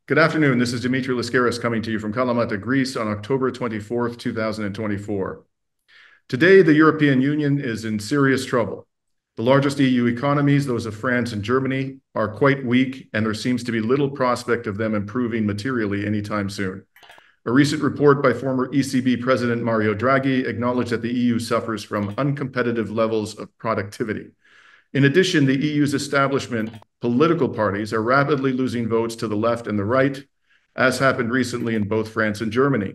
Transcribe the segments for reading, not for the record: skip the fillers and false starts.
Good afternoon. This is Dimitri Lascaris coming to you from Kalamata, Greece on October 24th, 2024. Today, the European Union is in serious trouble. The largest EU economies, those of France and Germany, are quite weak, and there seems to be little prospect of them improving materially anytime soon. A recent report by former ECB President Mario Draghi acknowledged that the EU suffers from uncompetitive levels of productivity. In addition, the EU's establishment, political parties, are rapidly losing votes to the left and the right, as happened recently in both France and Germany.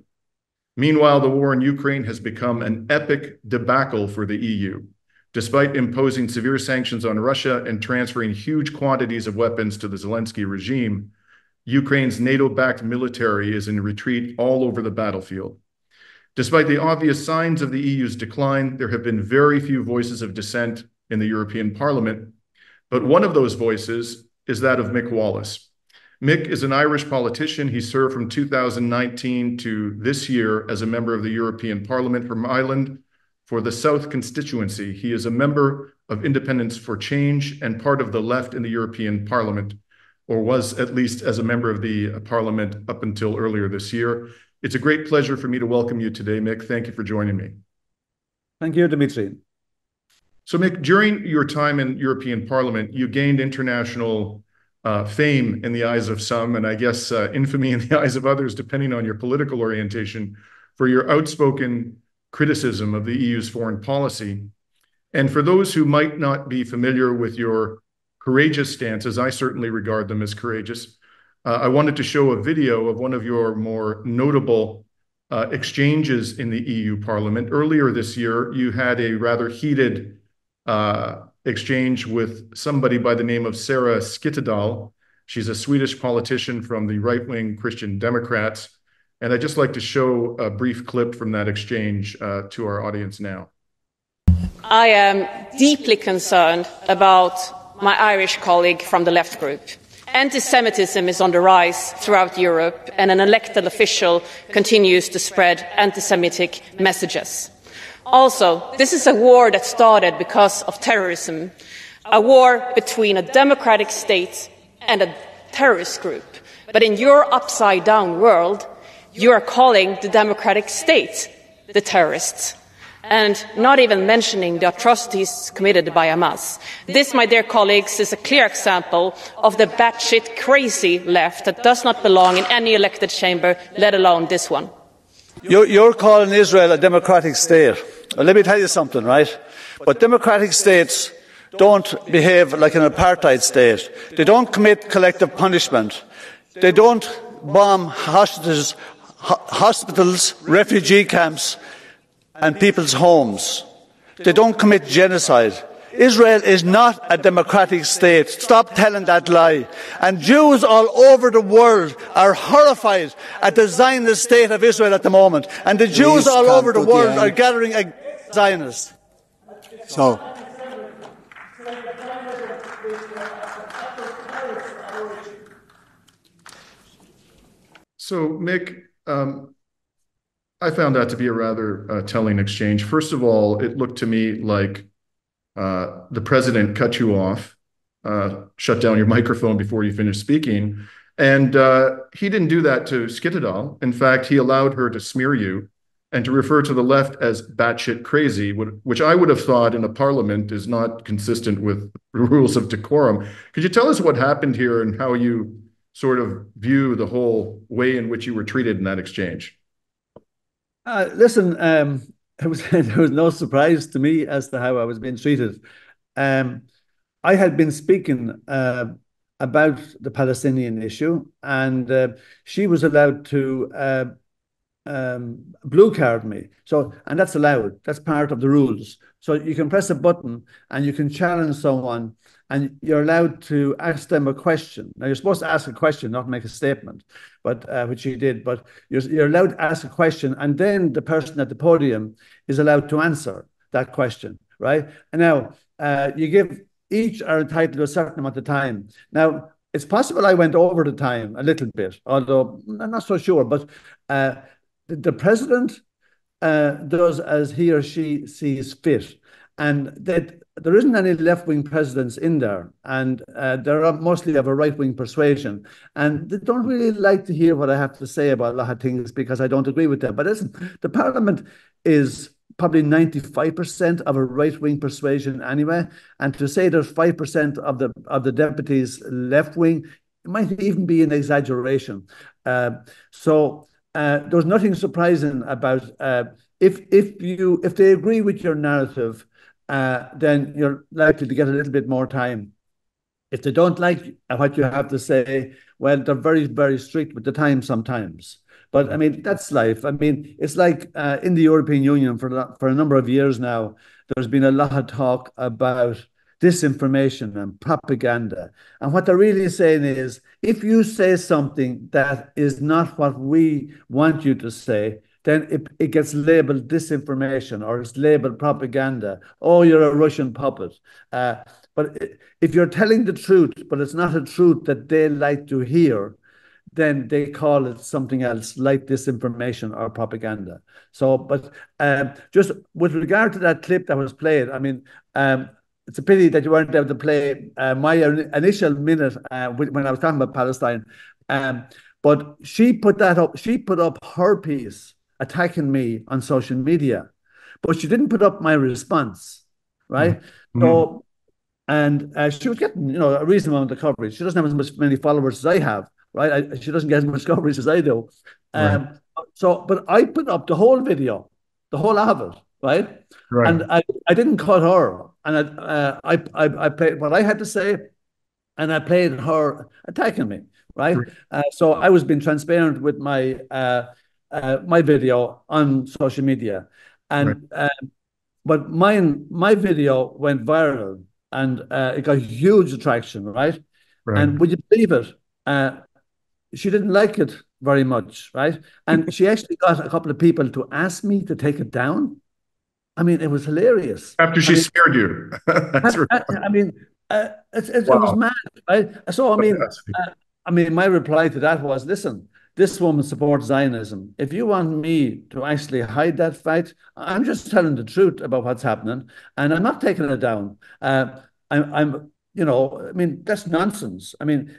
Meanwhile, the war in Ukraine has become an epic debacle for the EU. Despite imposing severe sanctions on Russia and transferring huge quantities of weapons to the Zelensky regime, Ukraine's NATO-backed military is in retreat all over the battlefield. Despite the obvious signs of the EU's decline, there have been very few voices of dissent in the European Parliament, but one of those voices is that of Mick Wallace. Mick is an Irish politician. He served from 2019 to this year as a member of the European Parliament from Ireland for the South constituency. He is a member of Independence for Change and part of the left in the European Parliament, or was at least as a member of the Parliament up until earlier this year. It's a great pleasure for me to welcome you today, Mick. Thank you for joining me. Thank you, Dimitri. So, Mick, during your time in European Parliament, you gained international fame in the eyes of some, and I guess infamy in the eyes of others, depending on your political orientation, for your outspoken criticism of the EU's foreign policy. And for those who might not be familiar with your courageous stances, I certainly regard them as courageous, I wanted to show a video of one of your more notable exchanges in the EU Parliament. Earlier this year, you had a rather heated exchange with somebody by the name of Sara Skyttedal. She's a Swedish politician from the right-wing Christian Democrats. And I'd just like to show a brief clip from that exchange to our audience now. I am deeply concerned about my Irish colleague from the left group. Anti-Semitism is on the rise throughout Europe, and an elected official continues to spread anti-Semitic messages. Also, this is a war that started because of terrorism, a war between a democratic state and a terrorist group. But in your upside-down world, you are calling the democratic state the terrorists, and not even mentioning the atrocities committed by Hamas. This, my dear colleagues, is a clear example of the batshit crazy left that does not belong in any elected chamber, let alone this one. You're calling Israel a democratic state. Well, let me tell you something, right? But democratic states don't behave like an apartheid state. They don't commit collective punishment. They don't bomb hospitals, refugee camps, and people's homes. They don't commit genocide. Israel is not a democratic state. Stop telling that lie. And Jews all over the world are horrified at the Zionist state of Israel at the moment. And the Jews all over the world are gathering against Zionists. So, Mick, I found that to be a rather telling exchange. First of all, it looked to me like the president cut you off, shut down your microphone before you finished speaking. And he didn't do that to Skyttedal. In fact, he allowed her to smear you and to refer to the left as batshit crazy, which I would have thought in a parliament is not consistent with the rules of decorum. Could you tell us what happened here and how you sort of view the whole way in which you were treated in that exchange? Listen, there was no surprise to me as to how I was being treated. I had been speaking about the Palestinian issue, and she was allowed to blue card me. And that's allowed. That's part of the rules. So you can press a button and you can challenge someone, and you're allowed to ask them a question. Now, you're supposed to ask a question, not make a statement, but which you did. But you're allowed to ask a question, and then the person at the podium is allowed to answer that question, right? And now, you give each are entitled to a certain amount of time. Now, it's possible I went over the time a little bit, although I'm not so sure. But the president does as he or she sees fit. And that there isn't any left-wing presidents in there, and they're mostly of a right-wing persuasion, and they don't really like to hear what I have to say about a lot of things because I don't agree with them. But listen, the Parliament is probably 95% of a right-wing persuasion anyway, and to say there's 5% of the deputies left-wing, it might even be an exaggeration. There's nothing surprising about if they agree with your narrative, then you're likely to get a little bit more time. If they don't like what you have to say, well, they're very, very strict with the time sometimes. But I mean, that's life. I mean, it's like in the European Union for a number of years now, there's been a lot of talk about disinformation and propaganda. And what they're really saying is, if you say something that is not what we want you to say, then it gets labeled disinformation or it's labeled propaganda. Oh, you're a Russian puppet. But if you're telling the truth, but it's not a truth that they like to hear, then they call it something else like disinformation or propaganda. So, but just with regard to that clip that was played, I mean, it's a pity that you weren't able to play my initial minute when I was talking about Palestine. But she put that up. She put up her piece attacking me on social media, but she didn't put up my response, right? Mm-hmm. So, and she was getting, a reasonable amount of coverage. She doesn't have as many followers as I have, right? She doesn't get as much coverage as I do. Right. But I put up the whole video, the whole of it, right? Right. And I didn't cut her, and I played what I had to say, and I played her attacking me, right? So I was being transparent with my my video on social media, and but my video went viral, and it got huge attraction, right? And would you believe it? She didn't like it very much, right? And she actually got a couple of people to ask me to take it down. I mean, it was hilarious. After she scared you. That's I mean, it was mad, right? So, I mean, my reply to that was, listen, this woman supports Zionism. If you want me to actually hide that fact, I'm just telling the truth about what's happening, and I'm not taking it down. I mean, that's nonsense. I mean,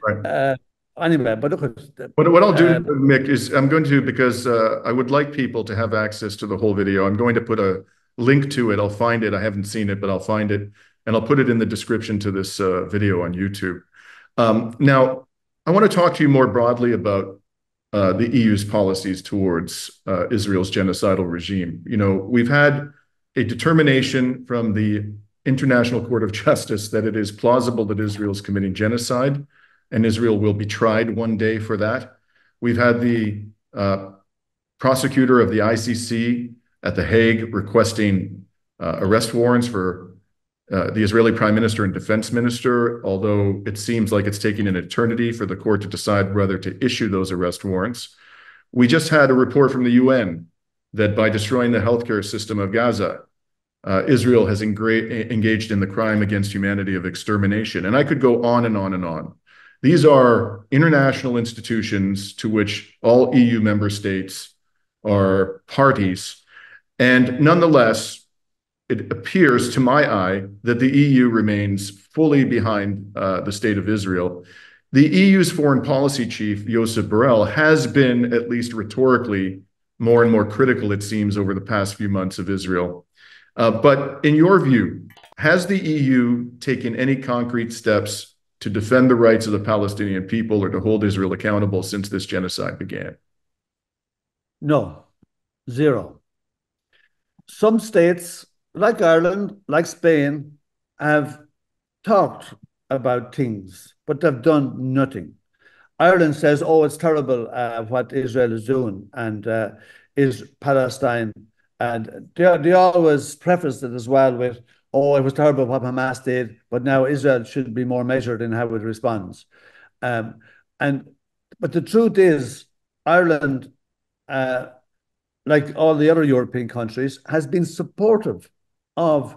anyway, but look. What I'll do, Mick, is I'm going to, because I would like people to have access to the whole video, I'm going to put a link to it. I'll find it. I haven't seen it, but I'll find it, and I'll put it in the description to this video on YouTube. Now, I want to talk to you more broadly about the EU's policies towards Israel's genocidal regime. We've had a determination from the International Court of Justice that it is plausible that Israel is committing genocide, and Israel will be tried one day for that. We've had the prosecutor of the ICC at The Hague requesting arrest warrants for the Israeli Prime Minister and Defense Minister, although it seems like it's taking an eternity for the court to decide whether to issue those arrest warrants. We just had a report from the UN that by destroying the healthcare system of Gaza, Israel has engaged in the crime against humanity of extermination. And I could go on and on and on. These are international institutions to which all EU member states are parties. And nonetheless, it appears to my eye that the EU remains fully behind the state of Israel. The EU's foreign policy chief, Josep Borrell, has been, at least rhetorically, more and more critical, it seems, over the past few months of Israel. But in your view, has the EU taken any concrete steps to defend the rights of the Palestinian people or to hold Israel accountable since this genocide began? No, zero. Some states, like Ireland, like Spain, have talked about things, but they've done nothing. Ireland says, oh, it's terrible what Israel is doing, and is Palestine. And they always preface it as well with, oh, it was terrible what Hamas did, but now Israel should be more measured in how it responds. But the truth is, Ireland, like all the other European countries, has been supportive of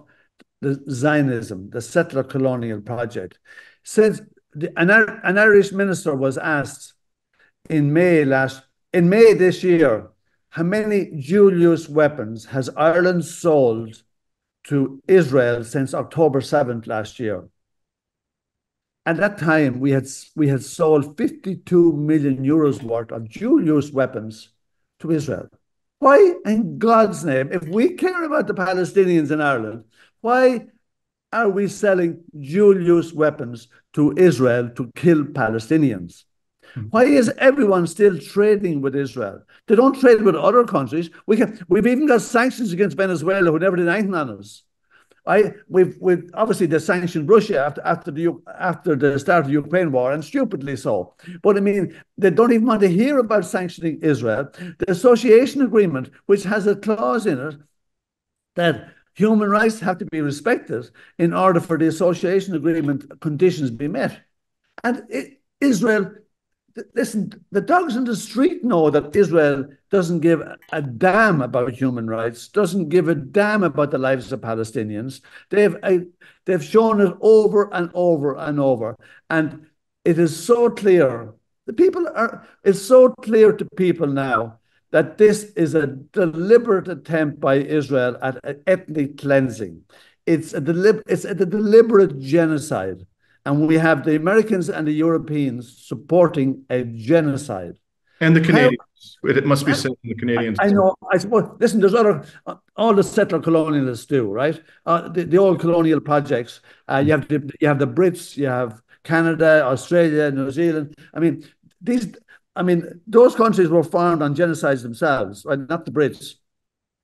the Zionism, the settler colonial project. Since an Irish minister was asked in May this year, how many dual-use weapons has Ireland sold to Israel since October 7th last year. At that time, we had sold 52 million euros worth of dual-use weapons to Israel. Why, in God's name, if we care about the Palestinians in Ireland, why are we selling dual-use weapons to Israel to kill Palestinians? Why is everyone still trading with Israel? They don't trade with other countries. We've even got sanctions against Venezuela, who never did anything on us. We've obviously they sanctioned Russia after the start of the Ukraine war, and stupidly so. But I mean, they don't even want to hear about sanctioning Israel. The association agreement, which has a clause in it that human rights have to be respected in order for the association agreement conditions be met. And Israel, listen, the dogs in the street know that Israel doesn't give a damn about human rights, doesn't give a damn about the lives of Palestinians. They've shown it over and over and over. And it is so clear. It's so clear to people now that this is a deliberate attempt by Israel at ethnic cleansing. It's a deliberate genocide. And we have the Americans and the Europeans supporting a genocide. And the Canadians. It must be said, the Canadians. I know. I suppose. Listen, there's all the settler colonialists do, right? The old colonial projects. You have the Brits. You have Canada, Australia, New Zealand. I mean, those countries were formed on genocides themselves, right? Not the Brits.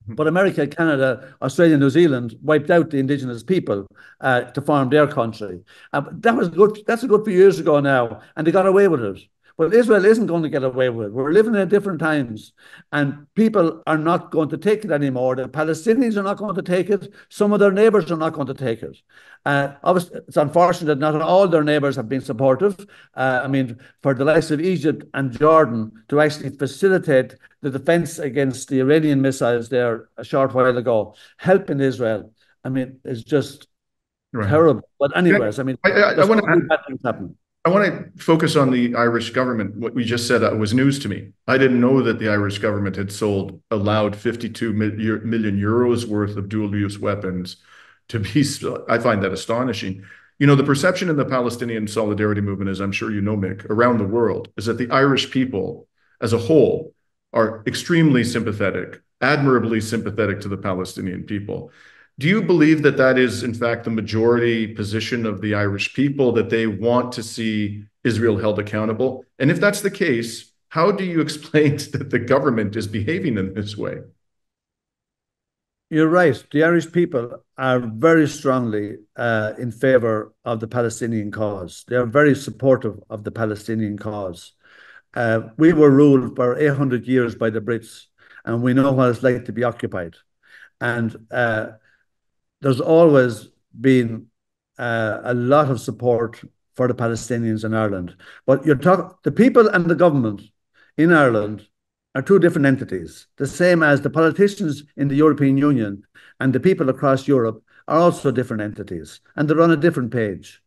But America, Canada, Australia, New Zealand wiped out the indigenous people to form their country. That was good. That's a good few years ago now, and they got away with it. But Israel isn't going to get away with it. We're living in different times, and people are not going to take it anymore. The Palestinians are not going to take it. Some of their neighbors are not going to take it. Obviously, it's unfortunate that not all their neighbors have been supportive. I mean, for the likes of Egypt and Jordan to actually facilitate the defense against the Iranian missiles there a short while ago, helping Israel, I mean, is just terrible. But anyways, I mean, I want to bad things happen. I want to focus on the Irish government. What we just said was news to me. I didn't know that the Irish government had allowed 52 million euros worth of dual-use weapons to be. I find that astonishing. You know, the perception in the Palestinian solidarity movement, as I'm sure you know, Mick, around the world, is that the Irish people as a whole are extremely sympathetic, admirably sympathetic to the Palestinian people. Do you believe that that is, in fact, the majority position of the Irish people, that they want to see Israel held accountable? And if that's the case, how do you explain that the government is behaving in this way? You're right. The Irish people are very strongly in favor of the Palestinian cause. They are very supportive of the Palestinian cause. We were ruled for 800 years by the Brits, and we know what it's like to be occupied. And there's always been a lot of support for the Palestinians in Ireland. But the people and the government in Ireland are two different entities, the same as the politicians in the European Union and the people across Europe are also different entities, and they're on a different page.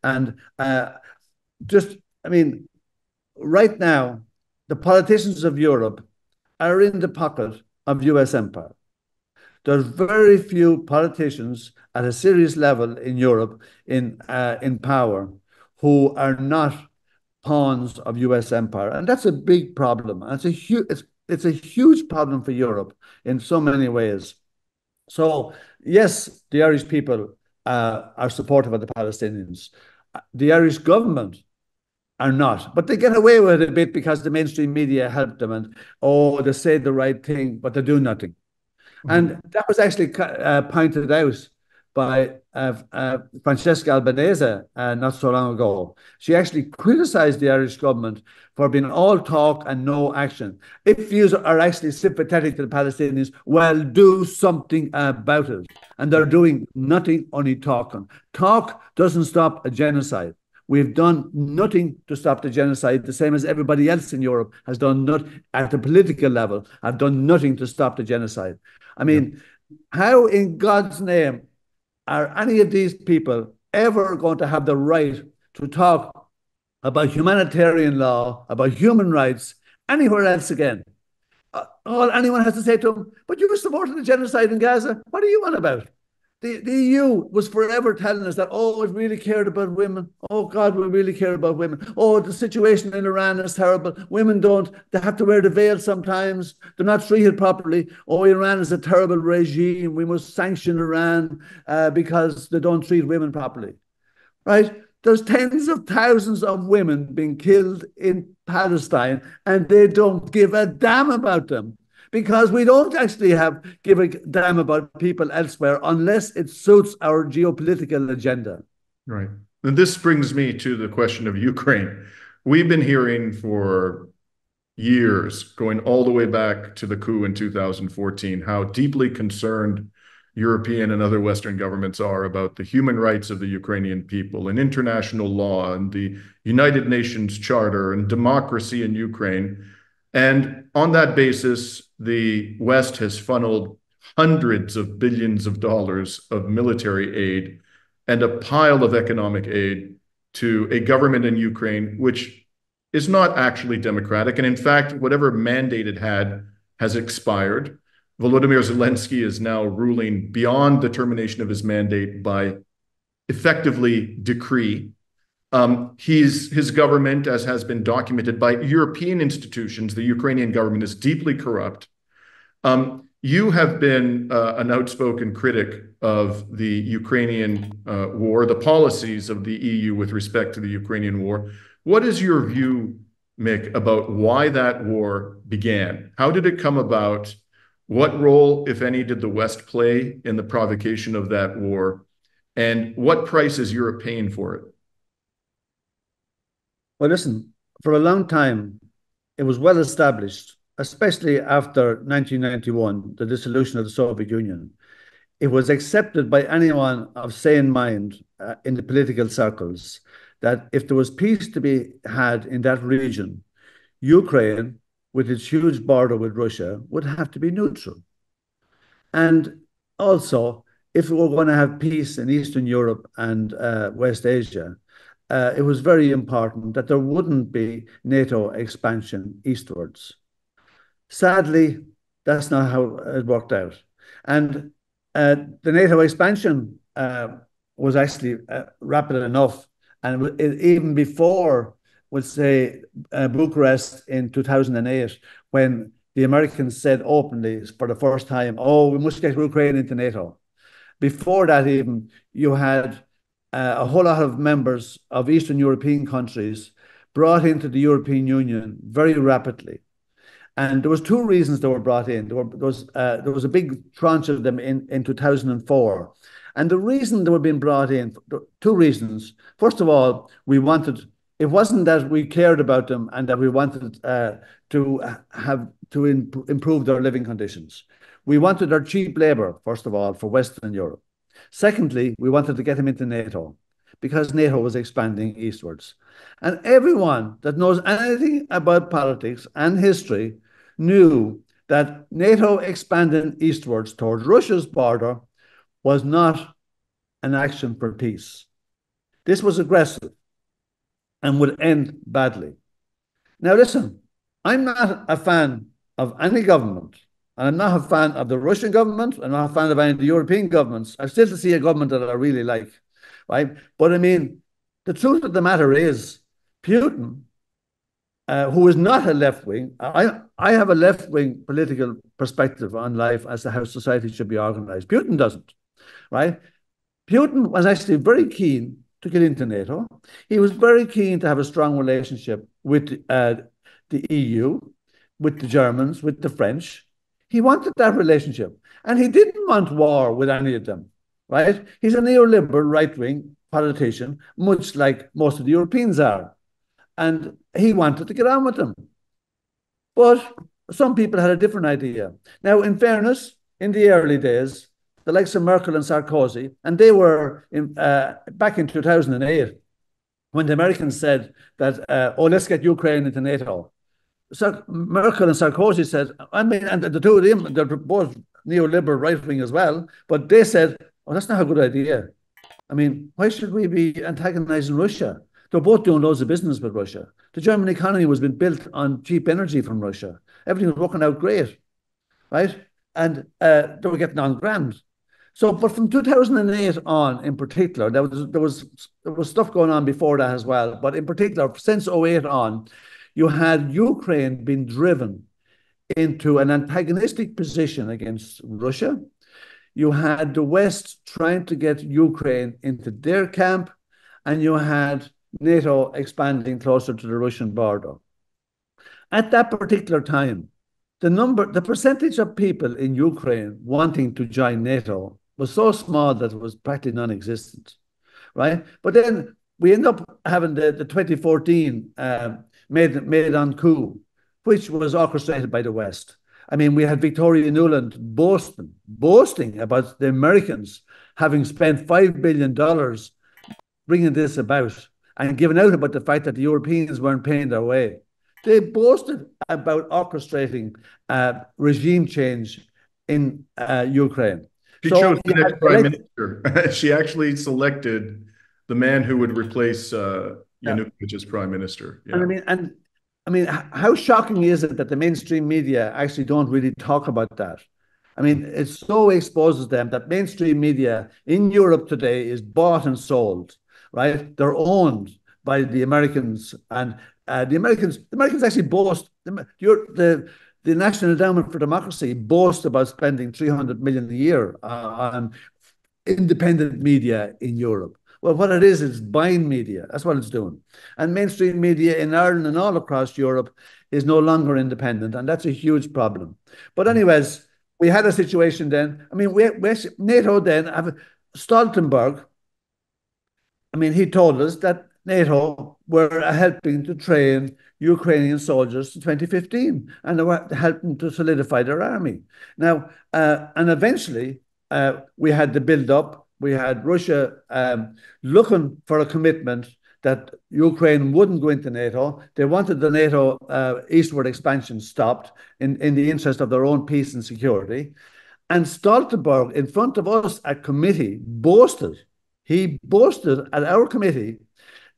And right now, the politicians of Europe are in the pocket of US empire. There's very few politicians at a serious level in Europe in power who are not pawns of US empire, and that's a big problem. And it's a huge problem for Europe in so many ways. So yes, the Irish people are supportive of the Palestinians. The Irish government are not, but they get away with it a bit because the mainstream media help them, and they say the right thing, but they do nothing. And that was actually pointed out by Francesca Albanese not so long ago. She actually criticized the Irish government for being all talk and no action. If you are actually sympathetic to the Palestinians, well, do something about it. And they're doing nothing, only talking. Talk doesn't stop a genocide. We've done nothing to stop the genocide, the same as everybody else in Europe has done at the political level, have done nothing to stop the genocide. I mean, how in God's name are any of these people ever going to have the right to talk about humanitarian law, about human rights, anywhere else again? All anyone has to say to them, but you supported the genocide in Gaza. What are you on about? The EU was forever telling us that, oh, it really cared about women. Oh, God, we really care about women. Oh, the situation in Iran is terrible. Women don't, they have to wear the veil sometimes. They're not treated properly. Oh, Iran is a terrible regime. We must sanction Iran because they don't treat women properly, right? There's tens of thousands of women being killed in Palestine, and they don't give a damn about them because we don't actually give a damn about people elsewhere unless it suits our geopolitical agenda. Right. And this brings me to the question of Ukraine. We've been hearing for years, going all the way back to the coup in 2014, how deeply concerned European and other Western governments are about the human rights of the Ukrainian people and international law and the United Nations Charter and democracy in Ukraine. And on that basis, the West has funneled hundreds of billions of dollars of military aid and a pile of economic aid to a government in Ukraine, which is not actually democratic. And in fact, whatever mandate it had has expired. Volodymyr Zelensky is now ruling beyond the termination of his mandate by effectively decree. His government, as has been documented by European institutions, the Ukrainian government is deeply corrupt. You have been an outspoken critic of the Ukrainian war, the policies of the EU with respect to the Ukrainian war. What is your view, Mick, about why that war began? How did it come about? What role, if any, did the West play in the provocation of that war? And what price is Europe paying for it? Well, listen, for a long time, it was well established, especially after 1991, the dissolution of the Soviet Union. It was accepted by anyone of sane mind in the political circles that if there was peace to be had in that region, Ukraine, with its huge border with Russia, would have to be neutral. And also, if we were going to have peace in Eastern Europe and West Asia, it was very important that there wouldn't be NATO expansion eastwards. Sadly, that's not how it worked out. And the NATO expansion was actually rapid enough. And even before, let's say, Bucharest in 2008, when the Americans said openly for the first time, oh, we must get Ukraine into NATO. Before that even, you had a whole lot of members of Eastern European countries brought into the European Union very rapidly. And there was two reasons they were brought in. There was a big tranche of them in 2004. And the reason they were being brought in, two reasons. First of all, it wasn't that we cared about them and that we wanted to improve their living conditions. We wanted their cheap labor, first of all, for Western Europe. Secondly, we wanted to get them into NATO because NATO was expanding eastwards. And everyone that knows anything about politics and history knew that NATO expanding eastwards towards Russia's border was not an action for peace. This was aggressive and would end badly. Now, listen, I'm not a fan of any government. And I'm not a fan of the Russian government. I'm not a fan of any of the European governments. I still see a government that I really like, right? But I mean, the truth of the matter is, Putin, who is not a left-wing, I have a left-wing political perspective on life as to how society should be organized. Putin doesn't, right? Putin was actually very keen to get into NATO. He was very keen to have a strong relationship with the EU, with the Germans, with the French. He wanted that relationship. And he didn't want war with any of them, right? He's a neoliberal right-wing politician, much like most of the Europeans are. And he wanted to get on with them. But some people had a different idea. Now, in fairness, in the early days, the likes of Merkel and Sarkozy, and they were back in 2008, when the Americans said that, oh, let's get Ukraine into NATO. So Merkel and Sarkozy said, I mean, and the two of them, they're both neoliberal right-wing as well, but they said, oh, that's not a good idea. I mean, why should we be antagonizing Russia? They're both doing loads of business with Russia. The German economy was being built on cheap energy from Russia. Everything was working out great, right? And they were getting on grand. So, but from 2008 on, in particular, there was stuff going on before that as well. But in particular, since '08 on, you had Ukraine being driven into an antagonistic position against Russia. You had the West trying to get Ukraine into their camp, and you had NATO expanding closer to the Russian border. At that particular time, the percentage of people in Ukraine wanting to join NATO was so small that it was practically non-existent, right? But then we end up having the 2014 Maidan coup, which was orchestrated by the West. I mean, we had Victoria Nuland boasting about the Americans having spent $5 billion bringing this about and giving out about the fact that the Europeans weren't paying their way. They boasted about orchestrating regime change in Ukraine. She chose the next prime minister. She actually selected the man who would replace Yanukovych as prime minister. Yeah. And I mean, how shocking is it that the mainstream media actually don't really talk about that? I mean, it so exposes them that mainstream media in Europe today is bought and sold, right? They're owned by the Americans, and the Americans actually boast. The National Endowment for Democracy boasts about spending $300 million a year on independent media in Europe. Well, what it is buying media. That's what it's doing. And mainstream media in Ireland and all across Europe is no longer independent, and that's a huge problem. But anyways, we had a situation then. I mean, NATO then, Stoltenberg, I mean, he told us that NATO were helping to train Ukrainian soldiers in 2015, and they were helping to solidify their army. Now, and eventually, we had the build-up. We had Russia looking for a commitment that Ukraine wouldn't go into NATO. They wanted the NATO eastward expansion stopped in the interest of their own peace and security. And Stoltenberg, in front of us at committee, he boasted at our committee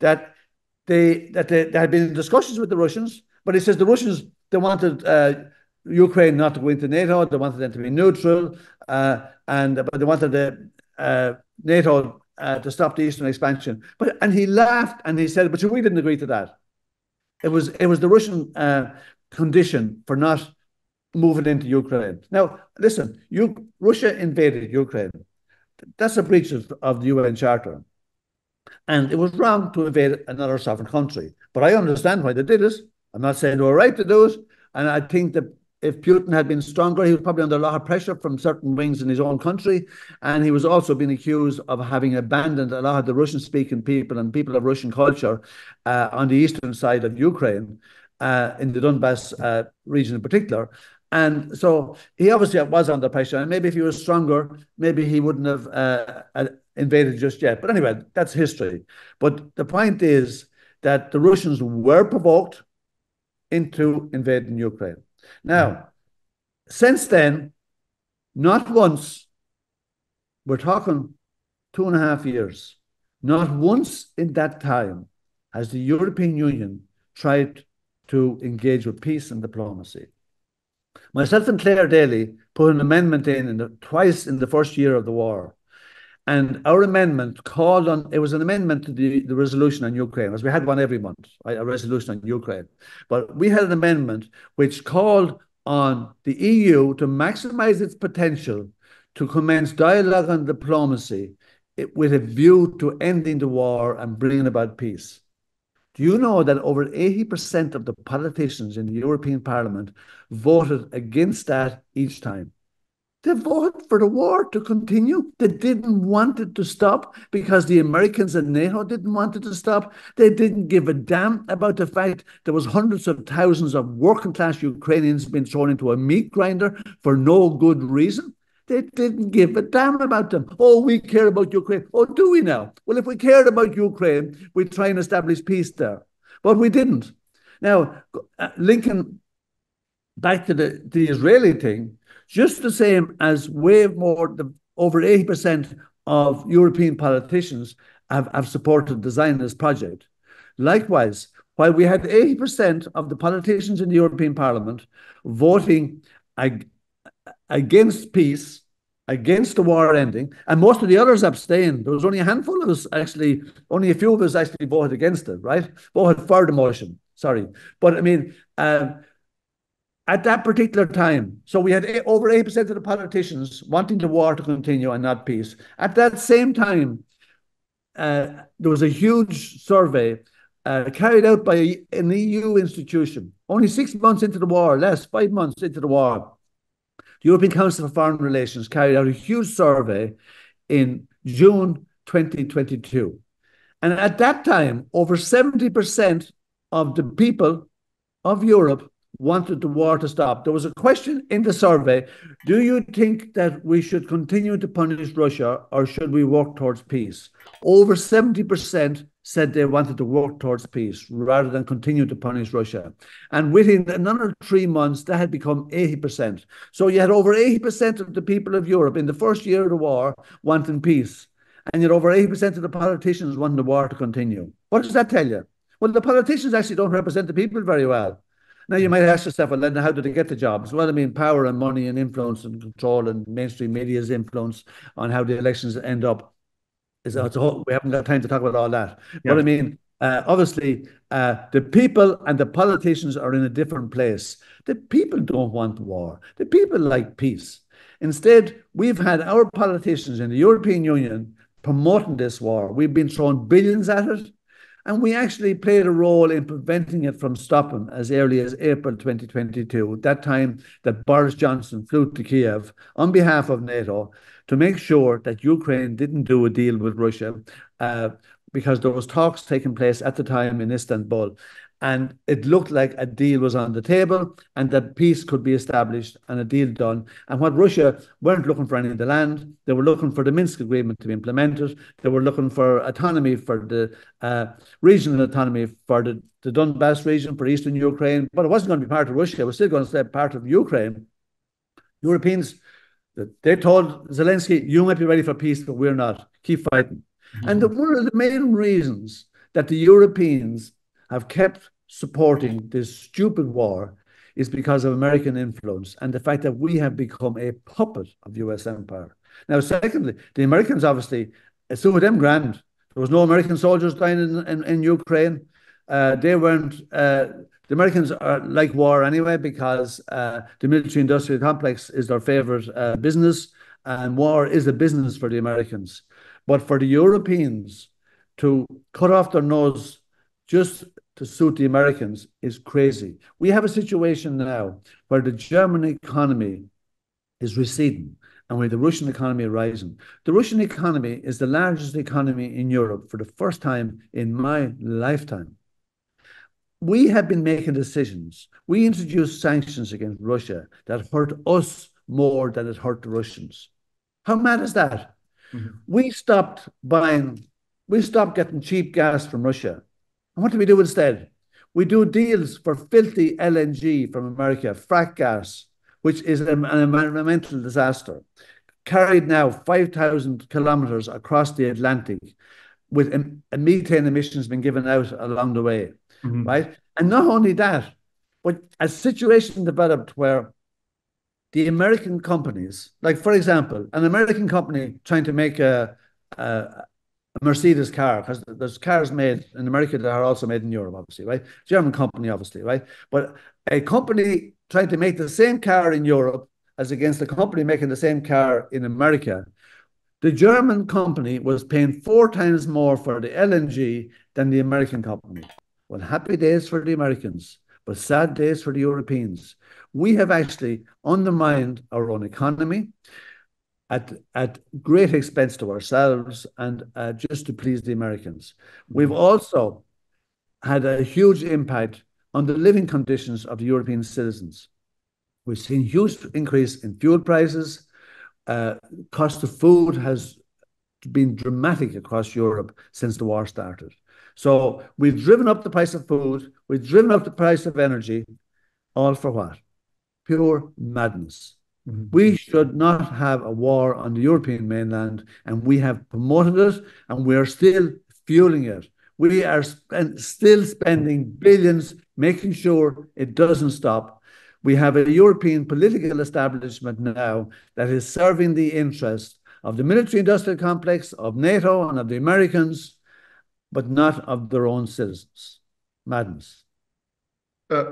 that they had been in discussions with the Russians, but he says the Russians, they wanted Ukraine not to go into NATO, they wanted them to be neutral, but they wanted the NATO to stop the eastern expansion. And he laughed and he said, but we didn't agree to that. It was the Russian condition for not moving into Ukraine. Now, listen, Russia invaded Ukraine. That's a breach of the UN Charter. And it was wrong to invade another sovereign country. But I understand why they did it. I'm not saying they were right to do it. And I think that if Putin had been stronger, he was probably under a lot of pressure from certain wings in his own country. And he was also being accused of having abandoned a lot of the Russian-speaking people and people of Russian culture on the eastern side of Ukraine, in the Donbass region in particular. And so he obviously was under pressure. And maybe if he was stronger, maybe he wouldn't have invaded just yet. But anyway, that's history. But the point is that the Russians were provoked into invading Ukraine. Now, since then, not once, we're talking 2.5 years, not once in that time has the European Union tried to engage with peace and diplomacy. Myself and Clare Daly put an amendment twice in the first year of the war. And our amendment called on, it was an amendment to the resolution on Ukraine, as we had one every month, right, a resolution on Ukraine. But we had an amendment which called on the EU to maximize its potential to commence dialogue and diplomacy with a view to ending the war and bringing about peace. Do you know that over 80% of the politicians in the European Parliament voted against that each time? They voted for the war to continue. They didn't want it to stop because the Americans and NATO didn't want it to stop. They didn't give a damn about the fact there was hundreds of thousands of working class Ukrainians being thrown into a meat grinder for no good reason. They didn't give a damn about them. Oh, we care about Ukraine. Oh, do we now? Well, if we cared about Ukraine, we'd try and establish peace there. But we didn't. Now, linking back to the Israeli thing, just the same as way more, over 80% of European politicians have supported the Zionist project. Likewise, while we had 80% of the politicians in the European Parliament voting against peace against the war ending, and most of the others abstained. There was only a handful of us actually, only a few of us actually voted against it, right? Voted for the motion, sorry. But I mean, at that particular time, so we had over 8% of the politicians wanting the war to continue and not peace. At that same time, there was a huge survey carried out by an EU institution, only 6 months into the war, less, 5 months into the war. The European Council for Foreign Relations carried out a huge survey in June 2022. And at that time, over 70% of the people of Europe wanted the war to stop. There was a question in the survey: do you think that we should continue to punish Russia, or should we work towards peace? Over 70% said they wanted to work towards peace rather than continue to punish Russia. And within another 3 months, that had become 80%. So you had over 80% of the people of Europe in the first year of the war wanting peace. And yet over 80% of the politicians wanting the war to continue. What does that tell you? Well, the politicians actually don't represent the people very well. Now, you might ask yourself, well, then how did they get the jobs? Well, I mean, power and money and influence and control and mainstream media's influence on how the elections end up. We haven't got time to talk about all that. Yeah. But I mean, obviously, the people and the politicians are in a different place. The people don't want war. The people like peace. Instead, we've had our politicians in the European Union promoting this war. We've been throwing billions at it. And we actually played a role in preventing it from stopping as early as April 2022, that time that Boris Johnson flew to Kiev on behalf of NATO to make sure that Ukraine didn't do a deal with Russia, because there was talks taking place at the time in Istanbul. And it looked like a deal was on the table and that peace could be established and a deal done. And what Russia weren't looking for any of the land, they were looking for the Minsk agreement to be implemented. They were looking for autonomy, for the regional autonomy for the Donbass region, for eastern Ukraine. But it wasn't going to be part of Russia. It was still going to stay part of Ukraine. Europeans, they told Zelensky, you might be ready for peace, but we're not. Keep fighting. Mm-hmm. And one of the main reasons that the Europeans have kept supporting this stupid war is because of American influence and the fact that we have become a puppet of US empire. Now, secondly, the Americans obviously, it's with them grand. There was no American soldiers dying in Ukraine. The Americans like war anyway because the military-industrial complex is their favorite business, and war is a business for the Americans. But for the Europeans to cut off their nose just to suit the Americans is crazy. We have a situation now where the German economy is receding and where the Russian economy is rising. The Russian economy is the largest economy in Europe for the first time in my lifetime. We have been making decisions. We introduced sanctions against Russia that hurt us more than it hurt the Russians. How mad is that? Mm-hmm. We stopped getting cheap gas from Russia. And what do we do instead? We do deals for filthy LNG from America, frack gas, which is an environmental disaster, carried now 5,000 kilometers across the Atlantic, with methane emissions being given out along the way, mm-hmm. right? And not only that, but a situation developed where the American companies, like for example, an American company trying to make a Mercedes car, because there's cars made in America that are also made in Europe, obviously, right? German company, obviously, right? But a company trying to make the same car in Europe as against a company making the same car in America, the German company was paying 4 times more for the LNG than the American company. Well, happy days for the Americans, but sad days for the Europeans. We have actually undermined our own economy at great expense to ourselves and just to please the Americans. We've also had a huge impact on the living conditions of the European citizens. We've seen huge increase in fuel prices. Cost of food has been dramatic across Europe since the war started. So we've driven up the price of food, we've driven up the price of energy, all for what? Pure madness. Mm-hmm. We should not have a war on the European mainland, and we have promoted it, and we are still fueling it. We are still spending billions, making sure it doesn't stop. We have a European political establishment now that is serving the interest of the military-industrial complex, of NATO and of the Americans, but not of their own citizens. Madness.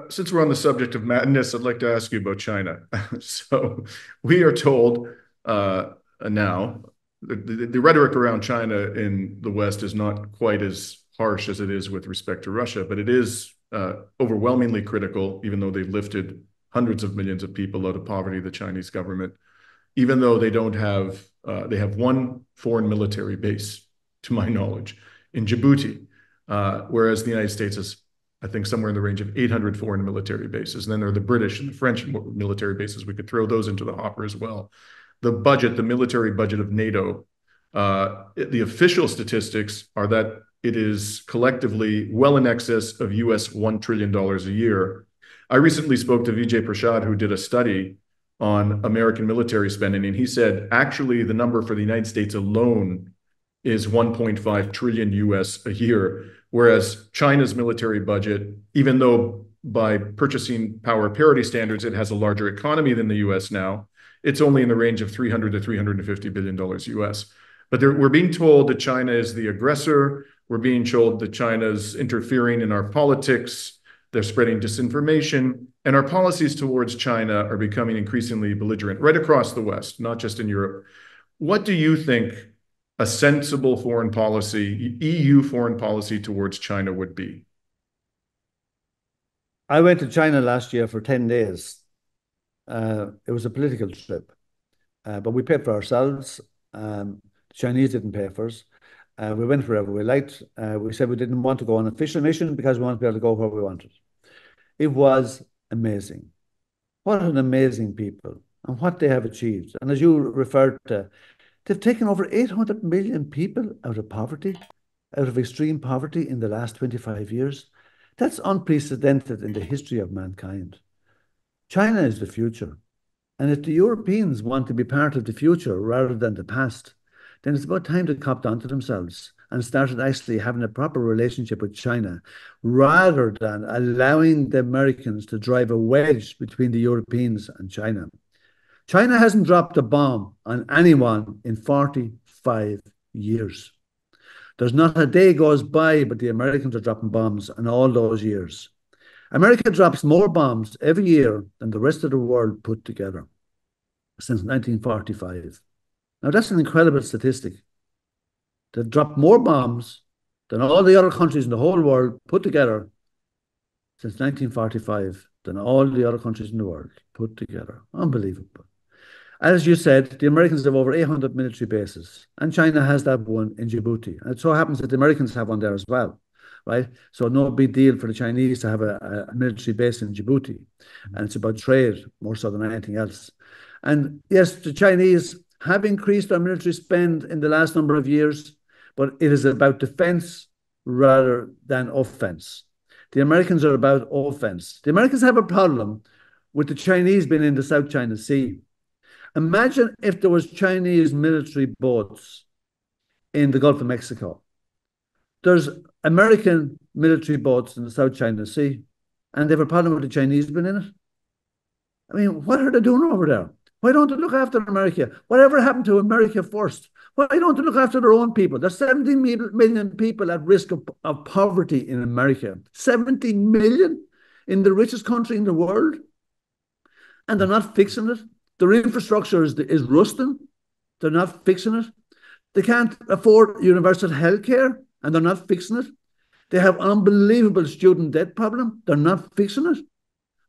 Since we're on the subject of madness, I'd like to ask you about China. So we are told now the rhetoric around China in the West is not quite as harsh as it is with respect to Russia, but it is overwhelmingly critical, even though they've lifted hundreds of millions of people out of poverty, the Chinese government, even though they don't have, they have one foreign military base, to my knowledge, in Djibouti, whereas the United States is, I think, somewhere in the range of 800 foreign military bases. And then there are the British and the French military bases. We could throw those into the hopper as well. The budget, the military budget of NATO, the official statistics are that it is collectively well in excess of US $1 trillion a year. I recently spoke to Vijay Prashad, who did a study on American military spending, and he said, actually, the number for the United States alone is 1.5 trillion US a year, whereas China's military budget, even though by purchasing power parity standards, it has a larger economy than the US now, it's only in the range of $300 to $350 billion US. But we're being told that China is the aggressor. We're being told that China's interfering in our politics. They're spreading disinformation. And our policies towards China are becoming increasingly belligerent right across the West, not just in Europe. What do you think a sensible foreign policy, EU foreign policy towards China would be? I went to China last year for 10 days. It was a political trip, but we paid for ourselves. The Chinese didn't pay for us. We went wherever we liked. We said we didn't want to go on an official mission because we wanted to be able to go where we wanted. It was amazing. What an amazing people and what they have achieved. And as you referred to, they've taken over 800 million people out of poverty, out of extreme poverty in the last 25 years. That's unprecedented in the history of mankind. China is the future. And if the Europeans want to be part of the future rather than the past, then it's about time to cop onto themselves and started actually having a proper relationship with China rather than allowing the Americans to drive a wedge between the Europeans and China. China hasn't dropped a bomb on anyone in 45 years. There's not a day goes by, but the Americans are dropping bombs in all those years. America drops more bombs every year than the rest of the world put together since 1945. Now, that's an incredible statistic. They've dropped more bombs than all the other countries in the whole world put together since 1945, than all the other countries in the world put together. Unbelievable. As you said, the Americans have over 800 military bases, and China has that one in Djibouti. And it so happens that the Americans have one there as well, right? So no big deal for the Chinese to have a military base in Djibouti. And it's about trade more so than anything else. And yes, the Chinese have increased their military spend in the last number of years, but it is about defense rather than offense. The Americans are about offense. The Americans have a problem with the Chinese being in the South China Sea. Imagine if there was Chinese military boats in the Gulf of Mexico. There's American military boats in the South China Sea, and they have a problem with the Chinese being in it. I mean, what are they doing over there? Why don't they look after America? Whatever happened to America first? Why don't they look after their own people? There's 70 million people at risk of poverty in America. 70 million in the richest country in the world. And they're not fixing it. Their infrastructure is rusting. They're not fixing it. They can't afford universal health care, and they're not fixing it. They have an unbelievable student debt problem. They're not fixing it.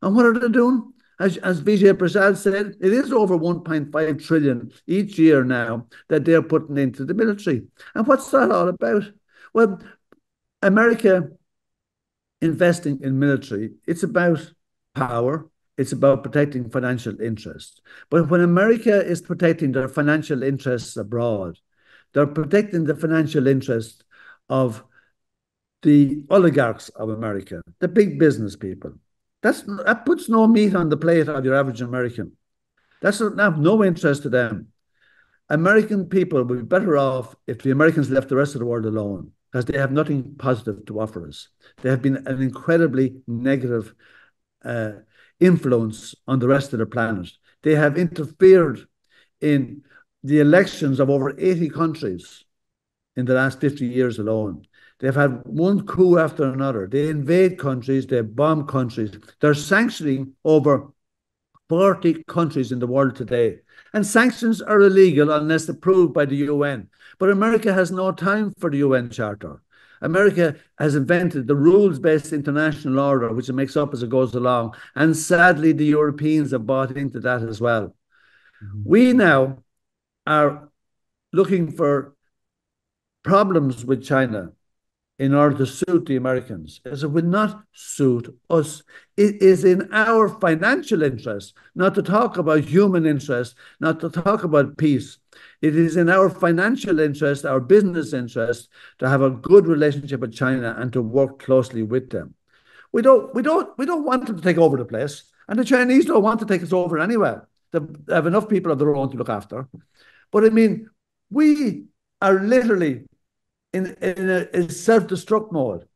And what are they doing? As Vijay Prashad said, it is over 1.5 trillion each year now that they're putting into the military. And what's that all about? Well, America investing in military, it's about power. It's about protecting financial interests. But when America is protecting their financial interests abroad, they're protecting the financial interests of the oligarchs of America, the big business people. That puts no meat on the plate of your average American. That's not no interest to them. American people would be better off if the Americans left the rest of the world alone, because they have nothing positive to offer us. They have been an incredibly negative influence on the rest of the planet. They have interfered in the elections of over 80 countries in the last 50 years alone. They've had one coup after another. They invade countries, they bomb countries. They're sanctioning over 40 countries in the world today. And sanctions are illegal unless approved by the UN. But America has no time for the UN Charter. America has invented the rules-based international order, which it makes up as it goes along. And sadly, the Europeans have bought into that as well. We now are looking for problems with China in order to suit the Americans, as it will not suit us. It is in our financial interest not to talk about human interest, not to talk about peace. It is in our financial interest, our business interest, to have a good relationship with China and to work closely with them. We don't want them to take over the place, and the Chinese don't want to take us over anyway. They have enough people of their own to look after. But I mean, we are literally in a self-destruct mode.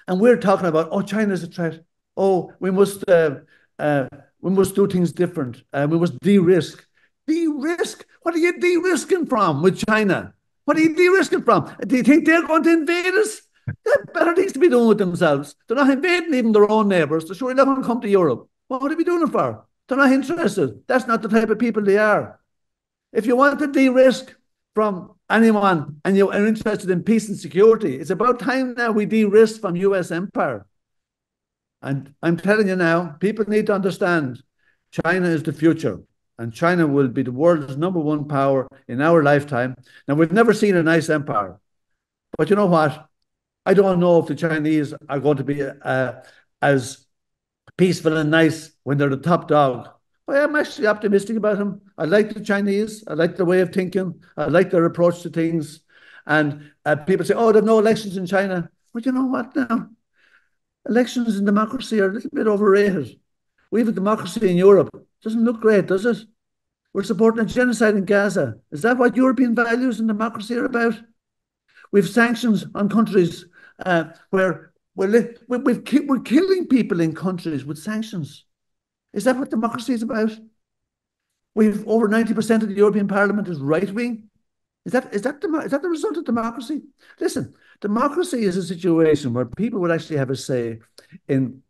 And we're talking about, oh, China's a threat. Oh, we must do things different. We must de-risk. De-risk? What are you de-risking from with China? What are you de-risking from? Do you think they're going to invade us? They have better things to be doing with themselves. They're not invading even their own neighbours. They're surely not going to come to Europe. What would they be doing it for? They're not interested. That's not the type of people they are. If you want to de-risk from anyone and you are interested in peace and security, it's about time now we de-risk from US empire. And I'm telling you now, people need to understand China is the future, and China will be the world's #1 power in our lifetime. Now, we've never seen a nice empire, but you know what? I don't know if the Chinese are going to be as peaceful and nice when they're the top dog. But I'm actually optimistic about them. I like the Chinese. I like their way of thinking. I like their approach to things. And people say, oh, there are no elections in China. But you know what now? Elections in democracy are a little bit overrated. We have a democracy in Europe. Doesn't look great, does it? We're supporting a genocide in Gaza. Is that what European values and democracy are about? We've sanctions on countries where we're killing people in countries with sanctions. Is that what democracy is about? We've over 90% of the European Parliament is right-wing. Is that the result of democracy? Listen, democracy is a situation where people would actually have a say in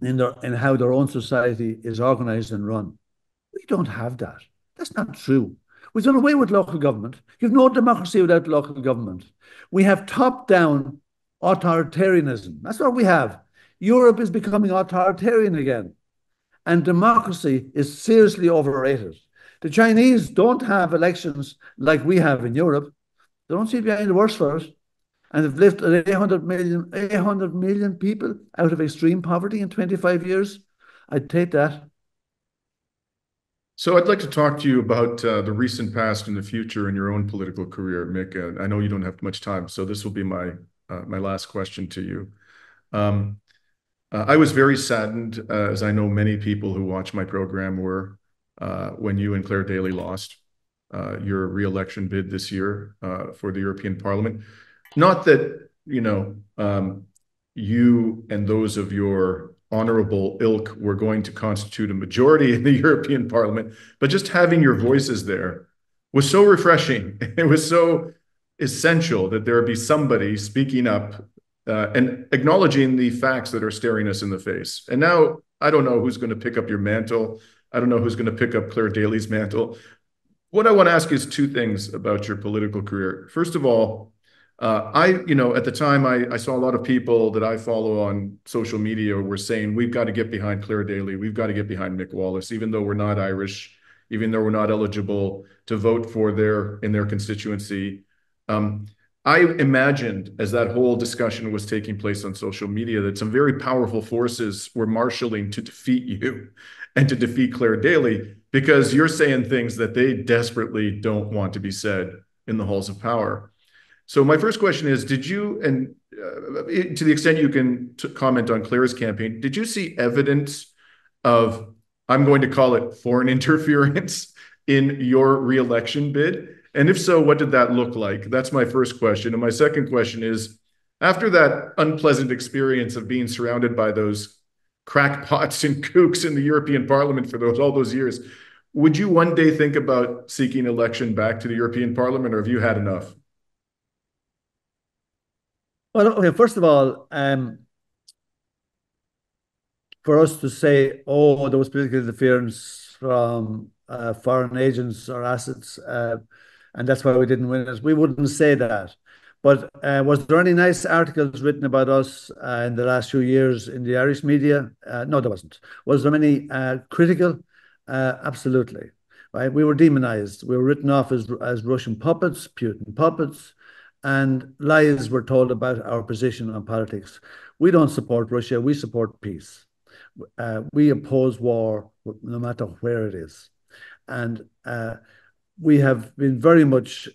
how their own society is organised and run. We don't have that. That's not true. We've done away with local government. You've no democracy without local government. We have top-down authoritarianism. That's what we have. Europe is becoming authoritarian again. And democracy is seriously overrated. The Chinese don't have elections like we have in Europe. They don't seem to be any the worse for it. And they've lifted 800 million people out of extreme poverty in 25 years. I'd take that. So I'd like to talk to you about the recent past and the future in your own political career, Mick. I know you don't have much time, so this will be my last question to you. I was very saddened, as I know many people who watch my program were, when you and Clare Daly lost your re-election bid this year for the European Parliament. Not that, you and those of your honorable ilk were going to constitute a majority in the European Parliament, but just having your voices there was so refreshing. It was so essential that there be somebody speaking up and acknowledging the facts that are staring us in the face. And now I don't know who's going to pick up your mantle. I don't know who's going to pick up Clare Daly's mantle. What I want to ask is two things about your political career. First of all, at the time, I saw a lot of people that I follow on social media were saying, we've got to get behind Clare Daly. We've got to get behind Mick Wallace, even though we're not Irish, even though we're not eligible to vote for in their constituency. I imagined, as that whole discussion was taking place on social media, that some very powerful forces were marshaling to defeat you and to defeat Clare Daly, because you're saying things that they desperately don't want to be said in the halls of power. So my first question is, did you, and to the extent you can comment on Clare's campaign, did you see evidence of, I'm going to call it foreign interference in your re-election bid? And if so, what did that look like? That's my first question. And my second question is, after that unpleasant experience of being surrounded by those crackpots and kooks in the European Parliament for all those years. Would you one day think about seeking election back to the European Parliament, or have you had enough? Well, okay, first of all, for us to say, oh, there was political interference from foreign agents or assets, and that's why we didn't win it, we wouldn't say that. But was there any nice articles written about us in the last few years in the Irish media? No, there wasn't. Was there any critical? Absolutely. Right? We were demonized. We were written off as Russian puppets, Putin puppets, and lies were told about our position on politics. We don't support Russia. We support peace. We oppose war no matter where it is. And we have been very much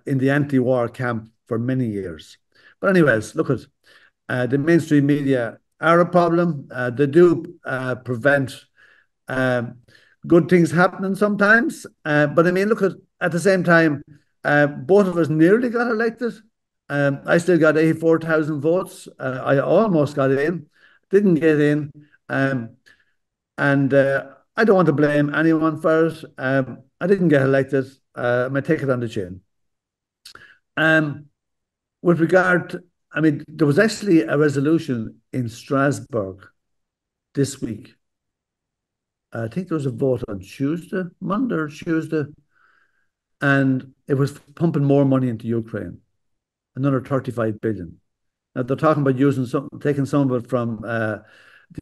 in the anti-war camp for many years. But anyways, look at the mainstream media are a problem. They do prevent good things happening sometimes. But I mean, look at the same time, both of us nearly got elected. I still got 84,000 votes. I almost got in, didn't get in. And I don't want to blame anyone for it. I didn't get elected. I may take it on the chin. With regard to, I mean, there was actually a resolution in Strasbourg this week. I think there was a vote on Tuesday, Monday or Tuesday, and it was pumping more money into Ukraine, another 35 billion. Now they're talking about taking some of it from the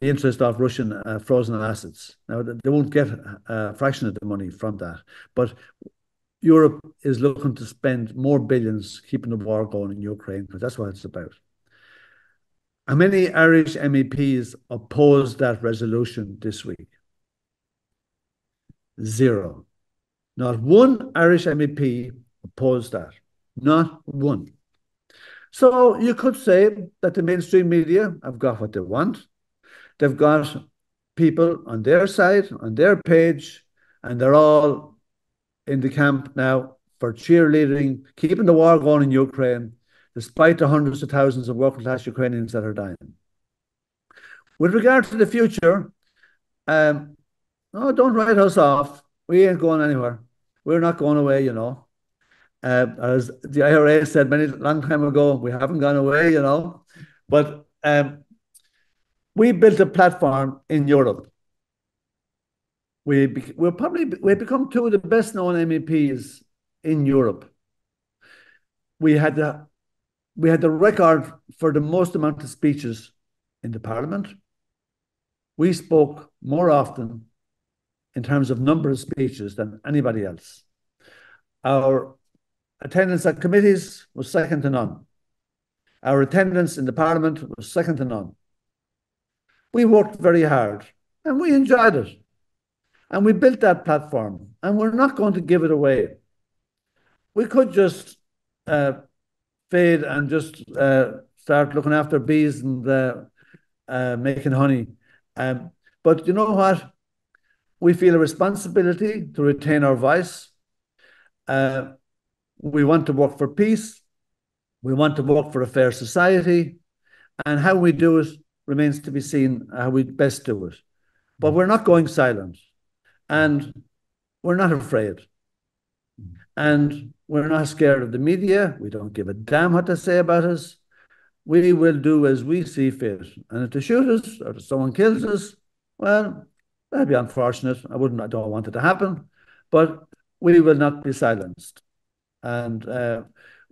interest of Russian frozen assets. Now they won't get a fraction of the money from that, but Europe is looking to spend more billions keeping the war going in Ukraine, because that's what it's about. How many Irish MEPs opposed that resolution this week? Zero. Not one Irish MEP opposed that. Not one. So you could say that the mainstream media have got what they want. They've got people on their side, on their page, and they're all in the camp now for cheerleading, keeping the war going in Ukraine, despite the hundreds of thousands of working class Ukrainians that are dying. With regard to the future, don't write us off. We ain't going anywhere. We're not going away, you know. As the IRA said long time ago, we haven't gone away, you know. But we built a platform in Europe. We've become two of the best known MEPs in Europe. We had the record for the most amount of speeches in the Parliament. We spoke more often in terms of number of speeches than anybody else. Our attendance at committees was second to none. Our attendance in the Parliament was second to none. We worked very hard and we enjoyed it. And we built that platform, and we're not going to give it away. We could just fade and just start looking after bees and making honey. But you know what? We feel a responsibility to retain our voice. We want to work for peace. We want to work for a fair society. And how we do it remains to be seen, how we best do it. But we're not going silent. And we're not afraid. And we're not scared of the media. We don't give a damn what they say about us. We will do as we see fit. And if they shoot us or if someone kills us, well, that'd be unfortunate. I don't want it to happen. But we will not be silenced. And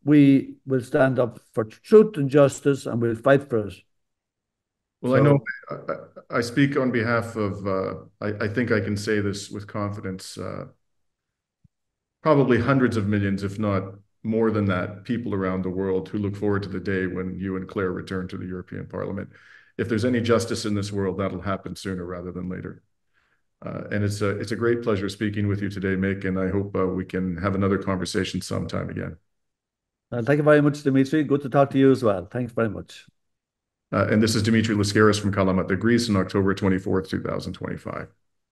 we will stand up for truth and justice, and we'll fight for it. Well, I know I speak on behalf of, I think I can say this with confidence, probably hundreds of millions, if not more than that, people around the world who look forward to the day when you and Clare return to the European Parliament. If there's any justice in this world, that'll happen sooner rather than later. And it's a great pleasure speaking with you today, Mick, and I hope we can have another conversation sometime again. Thank you very much, Dimitri. Good to talk to you as well. Thanks very much. And this is Dimitri Lascaris from Kalamata, Greece on October 24th, 2025.